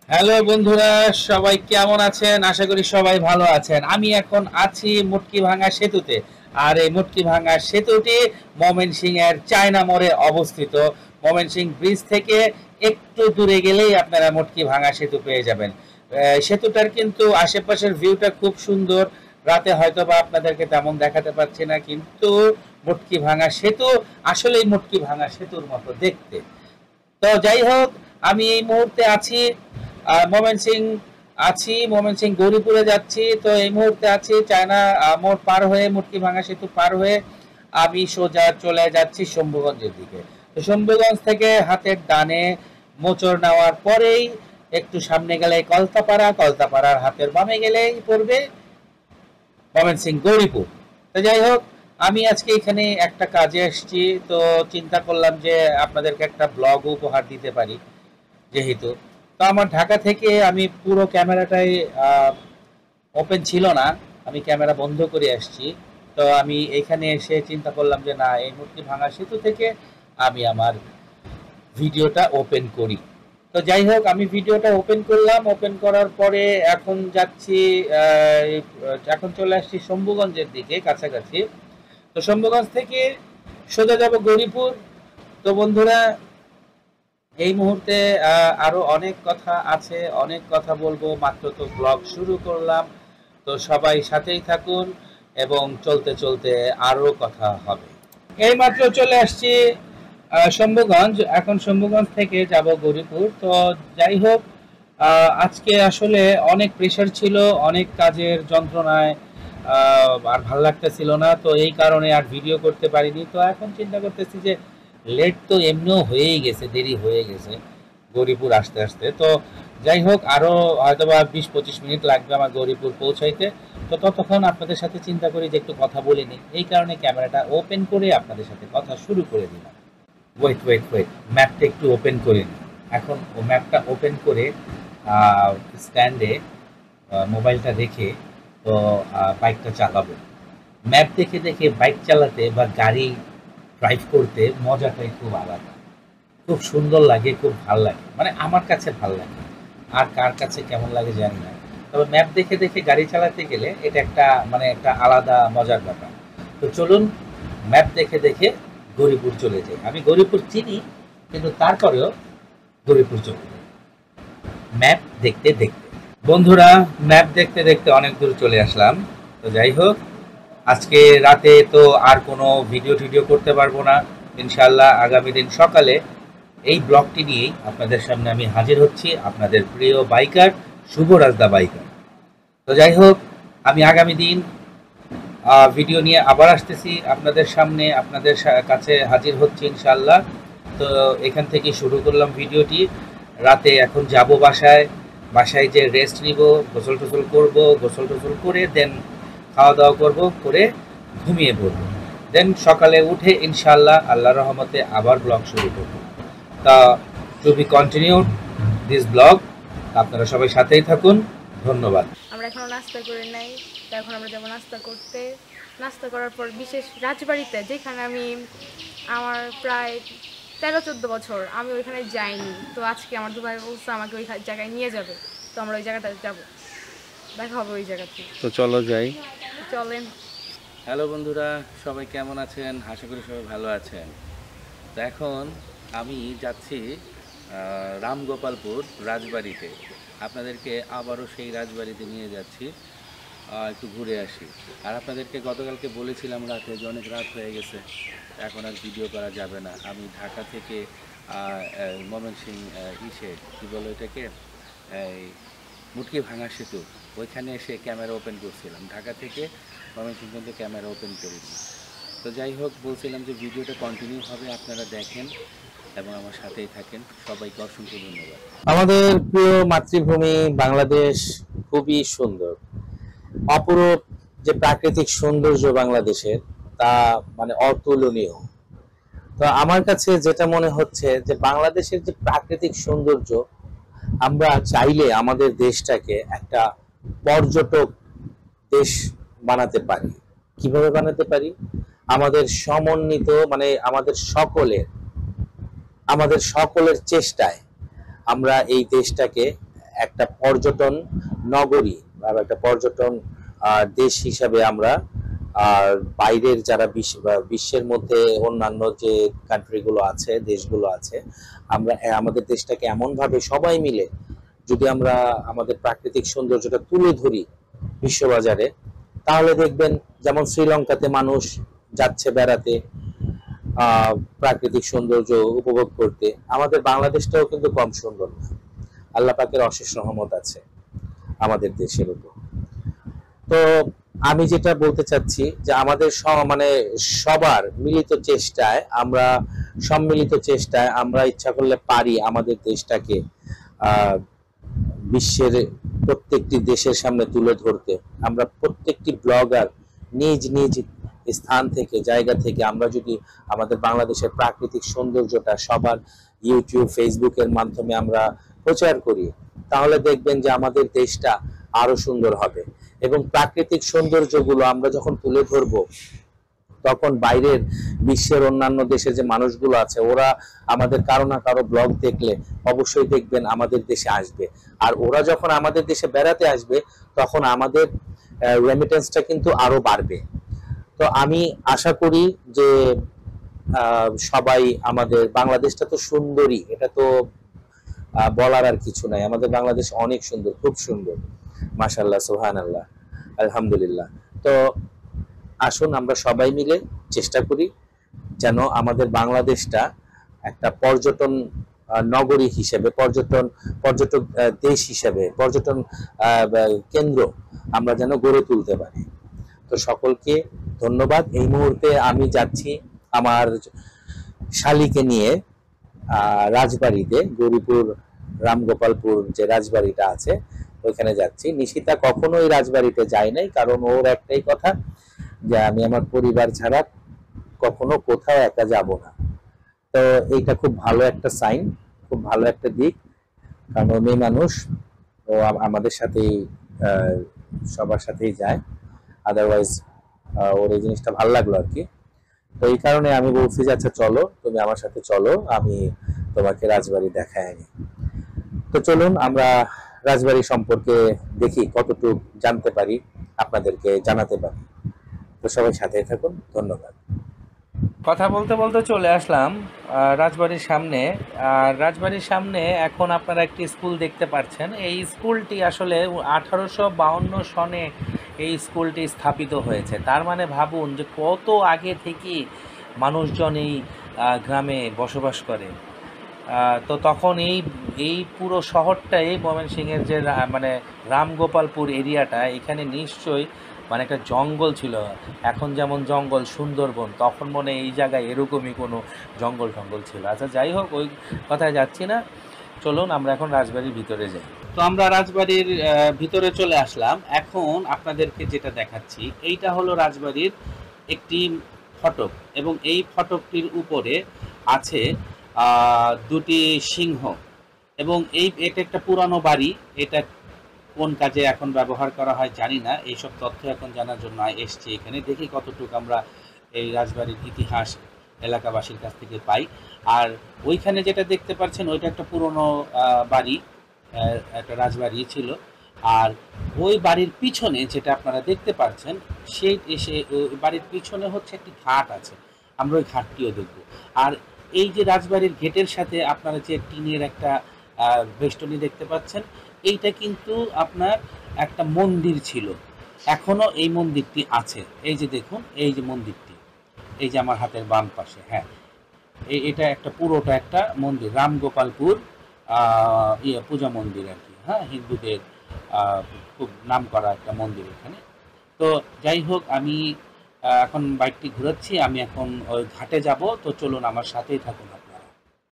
Hello বন্ধুরা, সবাই কেমন আছেন? আশা করি সবাই ভালো আছেন। আমি এখন আছি মুটকিভাঙ্গা সেতুতে। আর এই মুটকিভাঙ্গা সেতুটি ময়মনসিংহ এর চায়না মোড়ে অবস্থিত। ময়মনসিংহ ব্রিজ থেকে একটু দূরে গেলেই আপনারা মুটকিভাঙ্গা সেতু পেয়ে যাবেন। সেতুটার কিন্তু আশেপাশের ভিউটা খুব সুন্দর। রাতে হয়তোবা আপনাদেরকে তেমন দেখাতে পারছি না, কিন্তু মুটকিভাঙ্গা সেতু আসলেই মুটকিভাঙ্গা সেতুর মতো দেখতে। তো যাই হোক, আমি এই মুহূর্তে আছি ময়মনসিংহ ময়মনসিংহ গৌরীপুরে যাচ্ছি। তো এই মুহূর্তে আছি চায়না মোড় পার হয়ে, মুটকিভাঙ্গা সেতু পার হয়ে আমি সোজা চলে যাচ্ছি শম্ভুগঞ্জের দিকে। তো শম্ভুগঞ্জ থেকে হাতের ডানে মোচড় নেওয়ার পরেই একটু সামনে গেলে কলতাপাড়া, কলতাপাড়ার হাতের বামে গেলেই পড়বে ময়মনসিংহ গৌরীপুর। তো যাই হোক, আমি আজকে এখানে একটা কাজে এসেছি। তো চিন্তা করলাম যে আপনাদেরকে একটা ব্লগ উপহার দিতে পারি যেহেতু। তো আমার ঢাকা থেকে আমি পুরো ক্যামেরাটাই ওপেন ছিল না, আমি ক্যামেরা বন্ধ করে আসছি। তো আমি এখানে এসে চিন্তা করলাম যে না, এই মুটকিভাঙ্গা সেতু থেকে আমি আমার ভিডিওটা ওপেন করি। তো যাই হোক, আমি ভিডিওটা ওপেন করলাম। ওপেন করার পরে এখন যাচ্ছি, এখন চলে আসছি শম্ভুগঞ্জের দিকে কাছাকাছি। তো শম্ভুগঞ্জ থেকে সোজা যাব গৌরীপুর। তো বন্ধুরা, এই মুহূর্তে আরো অনেক কথা আছে, অনেক কথা বলবো, মাত্র তো ব্লগ শুরু করলাম। তো সবাই সাথেই থাকুন এবং চলতে চলতে আরো কথা হবে। এই মাত্র চলে আসছি শম্ভুগঞ্জ। এখন শম্ভুগঞ্জ থেকে যাব গৌরীপুর। তো যাই হোক, আজকে আসলে অনেক প্রেশার ছিল, অনেক কাজের যন্ত্রণায় আর ভাল লাগতেছিল না। তো এই কারণে আর ভিডিও করতে পারিনি। তো এখন চিন্তা করতেছি যে লেট তো এমনিও হয়েই গেছে, দেরি হয়ে গেছে গৌরীপুর আসতে আসতে। তো যাই হোক, আরও হয়তোবা 20-25 মিনিট লাগবে আমার গৌরীপুর পৌঁছাইতে। তো ততক্ষণ আপনাদের সাথে চিন্তা করি যে একটু কথা বলে নিই, এই কারণে ক্যামেরাটা ওপেন করে আপনাদের সাথে কথা শুরু করে দিলাম। ওয়েট ওয়েট ওয়েট, ম্যাপটা একটু ওপেন করে নিই। এখন ও ম্যাপটা ওপেন করে স্ট্যান্ডে মোবাইলটা রেখে তো বাইকটা চালাবো। ম্যাপ দেখে দেখে বাইক চালাতে বা গাড়ি ড্রাইভ করতে মজাটাই খুব আলাদা, খুব সুন্দর লাগে, খুব ভাল লাগে। মানে আমার কাছে ভাল লাগে, আর কার কাছে কেমন লাগে জানি না। তবে ম্যাপ দেখে দেখে গাড়ি চালাতে গেলে এটা একটা মানে একটা আলাদা মজার ব্যাপার। তো চলুন ম্যাপ দেখে দেখে গৌরীপুর চলে যাই। আমি গৌরীপুর চিনি, কিন্তু তারপরেও গৌরীপুর চলে যাই ম্যাপ দেখতে দেখতে। বন্ধুরা, ম্যাপ দেখতে দেখতে অনেক দূর চলে আসলাম। তো যাই হোক, আজকে রাতে তো আর কোনো ভিডিও টিডিও করতে পারবো না। ইনশাল্লাহ আগামী দিন সকালে এই ব্লগটি নিয়েই আপনাদের সামনে আমি হাজির হচ্ছি, আপনাদের প্রিয় বাইকার শুভ রাজদা বাইকার। তো যাই হোক, আমি আগামী দিন ভিডিও নিয়ে আবার আসতেছি আপনাদের সামনে, আপনাদের কাছে হাজির হচ্ছি ইনশাল্লাহ। তো এখান থেকে শুরু করলাম ভিডিওটি। রাতে এখন যাব বাসায়, বাসায় যে রেস্ট নিব, গোসল টোসল করবো, গোসল টোসল করে দেন খাওয়া দাওয়া করব, করে ঘুমিয়ে পড়বো। দেন সকালে উঠে ইনশাল্লাহ আল্লাহর রহমতে আবার ব্লগ শুরু করব। তা to be continued this blog. আপনারা সবাই সাথেই থাকুন, ধন্যবাদ। আমরা এখনো নাস্তা করে নাই, তো এখন আমরা যাবো নাস্তা করতে। নাস্তা করার পর বিশেষ রাজবাড়িতে, যেখানে আমি আমার প্রায় 13-14 বছর আমি ওইখানে যাইনি। তো আজকে আমার দুভাই বলছে আমাকে ওই জায়গায় নিয়ে যাবে। তো আমরা ওই জায়গাটা যাবো, দেখা হবে ওই জায়গাতে। তো চলো যাই। চলেন। হ্যালো বন্ধুরা, সবাই কেমন আছেন? আশা করি সবাই ভালো আছেন। তো এখন আমি যাচ্ছি রামগোপালপুর রাজবাড়িতে। আপনাদেরকে আবারও সেই রাজবাড়িতে নিয়ে যাচ্ছি, একটু ঘুরে আসি। আর আপনাদেরকে গতকালকে বলেছিলাম রাতে যে অনেক রাত হয়ে গেছে, এখন আর ভিডিও করা যাবে না। আমি ঢাকা থেকে ময়মনসিংহ কী বলো এটাকে, এই মুটকিভাঙ্গা সেতু, ওইখানে এসে ক্যামেরা ওপেন করছিলাম। ঢাকা থেকে ময়মনসিংহ পর্যন্ত ক্যামেরা ওপেন করেছি। তো যাই হোক, বলছিলাম যে ভিডিওটা কন্টিনিউ হবে, আপনারা দেখেন এবং আমার সাথেই থাকেন। সবাইকে অসংখ্য ধন্যবাদ। আমাদের প্রিয় মাতৃভূমি বাংলাদেশ খুবই সুন্দর, অপরূপ। যে প্রাকৃতিক সৌন্দর্য বাংলাদেশের, তা মানে অতুলনীয়। তো আমার কাছে যেটা মনে হচ্ছে যে বাংলাদেশের যে প্রাকৃতিক সৌন্দর্য, আমরা চাইলে আমাদের দেশটাকে একটা পর্যটক দেশ বানাতে পারি। কিভাবে বানাতে পারি? আমাদের সমন্বিত মানে আমাদের সকলের চেষ্টায় আমরা এই দেশটাকে একটা পর্যটন নগরী বা একটা পর্যটন দেশ হিসাবে আমরা আর বাইরের যারা বিশ্বের মধ্যে অন্যান্য যে কান্ট্রিগুলো আছে, দেশগুলো আছে, আমরা আমাদের দেশটাকে এমনভাবে সবাই মিলে যদি আমরা আমাদের প্রাকৃতিক সৌন্দর্যটা তুলে ধরি বিশ্ববাজারে, তাহলে দেখবেন যেমন শ্রীলঙ্কাতে মানুষ যাচ্ছে বেড়াতে প্রাকৃতিক সৌন্দর্য উপভোগ করতে, আমাদের বাংলাদেশটাও কিন্তু কম সুন্দর না। আল্লাহ পাকের অশেষ রহমত আছে আমাদের দেশের উপর। তো আমি যেটা বলতে চাচ্ছি যে আমাদের মানে সবার মিলিত চেষ্টায়, আমরা সম্মিলিত চেষ্টায় আমরা ইচ্ছা করলে পারি আমাদের দেশটাকে বিশ্বের প্রত্যেকটি দেশের সামনে তুলে ধরতে। আমরা প্রত্যেকটি ব্লগার নিজ নিজ স্থান থেকে, জায়গা থেকে আমরা যদি আমাদের বাংলাদেশের প্রাকৃতিক সৌন্দর্যটা সবার ইউটিউব, ফেসবুকের মাধ্যমে আমরা প্রচার করি, তাহলে দেখবেন যে আমাদের দেশটা আরো সুন্দর হবে। এবং প্রাকৃতিক সৌন্দর্যগুলো আমরা যখন তুলে ধরবো, তখন বাইরের বিশ্বের অন্যান্য দেশে যে মানুষগুলো আছে, ওরা আমাদের কারো না কারো ব্লগ দেখলে অবশ্যই দেখবেন আমাদের দেশে আসবে। আর ওরা যখন আমাদের দেশে বেড়াতে আসবে, তখন আমাদের রেমিটেন্সটা কিন্তু আরো বাড়বে। তো আমি আশা করি যে সবাই, আমাদের বাংলাদেশটা তো সুন্দরী, এটা তো বলার আর কিছু নাই। আমাদের বাংলাদেশ অনেক সুন্দর, খুব সুন্দর, মাশাআল্লাহ, সুবহানাল্লাহ, আলহামদুলিল্লাহ। তো আসুন আমরা সবাই মিলে চেষ্টা করি যেন আমাদের বাংলাদেশটা একটা পর্যটন নগরী হিসেবে, পর্যটক দেশ হিসেবে, পর্যটন কেন্দ্র আমরা যেন গড়ে তুলতে পারি। তো সকলকে ধন্যবাদ। এই মুহূর্তে আমি যাচ্ছি আমার শালীকে নিয়ে রাজবাড়িতে, গৌরীপুর রামগোপালপুর যে রাজবাড়িটা আছে ওইখানে যাচ্ছি। নিশিতা কখনোই রাজবাড়িতে যায় নাই, কারণ ওর একটাই কথা যে আমি আমার পরিবার ছাড়া কখনো কোথাও একা যাব না। তো এইটা খুব ভালো একটা সাইন, খুব ভালো একটা দিক, কারণ ও মেয়ে মানুষ, ও আমাদের সাথেই সবার সাথেই যায়। আদারওয়াইজ ওর এই জিনিসটা ভালো লাগলো আর কি। তো এই কারণে আমি বলছি যে আচ্ছা চলো, তুমি আমার সাথে চলো, আমি তোমাকে রাজবাড়ি দেখায় আনি। তো চলুন আমরা রাজবাড়ি সম্পর্কে দেখি কতটুকু জানতে পারি, আপনাদেরকে জানাতে পারি। তো সবাই সাথে থাকুন, ধন্যবাদ। কথা বলতে বলতে চলে আসলাম রাজবাড়ির সামনে। আর রাজবাড়ির সামনে এখন আপনারা একটি স্কুল দেখতে পাচ্ছেন। এই স্কুলটি আসলে 1852 সনে এই স্কুলটি স্থাপিত হয়েছে। তার মানে ভাবুন যে কত আগে থেকে মানুষজন এই গ্রামে বসবাস করে। তো তখন এই পুরো শহরটাই, ময়মনসিংহের যে মানে রামগোপালপুর এরিয়াটা, এখানে নিশ্চয়ই মানে একটা জঙ্গল ছিল। এখন যেমন জঙ্গল সুন্দরবন, তখন মনে এই জায়গায় এরকমই কোনো জঙ্গল ছিল। আচ্ছা যাই হোক, ওই কথায় যাচ্ছি না, চলুন আমরা এখন রাজবাড়ির ভিতরে যাই। তো আমরা রাজবাড়ির ভিতরে চলে আসলাম। এখন আপনাদেরকে যেটা দেখাচ্ছি, এইটা হলো রাজবাড়ির একটি ফটক, এবং এই ফটকটির উপরে আছে দুটি সিংহ। এবং এটা একটা পুরানো বাড়ি, এটা কোন কাজে এখন ব্যবহার করা হয় জানি না। এইসব তথ্য এখন জানার জন্য এসছি এখানে, দেখি কতটুকু আমরা এই রাজবাড়ির ইতিহাস এলাকাবাসীর কাছ থেকে পাই। আর ওইখানে যেটা দেখতে পাচ্ছেন, ওইটা একটা পুরনো বাড়ি, একটা রাজবাড়ি ছিল। আর ওই বাড়ির পিছনে যেটা আপনারা দেখতে পাচ্ছেন, সেই বাড়ির পিছনে হচ্ছে একটি ঘাট আছে, আমরা ওই ঘাটটিও দেখব। আর এই যে রাজবাড়ির গেটের সাথে আপনারা যে টিনের একটা বেষ্টনী দেখতে পাচ্ছেন, এইটা কিন্তু আপনার একটা মন্দির ছিল, এখনো এই মন্দিরটি আছে। এই যে দেখুন, এই যে মন্দিরটি, এই যে আমার হাতের বাম পাশে, হ্যাঁ, এটা একটা পুরোটা একটা মন্দির, রামগোপালপুর পূজা মন্দির আর কি। হ্যাঁ, হিন্দুদের খুব নাম করা একটা মন্দির এখানে। তো যাই হোক, আমি এখন বাইকটি ঘুরাচ্ছি, আমি এখন ওই ঘাটে যাব। তো চলুন আমার সাথেই থাকুন।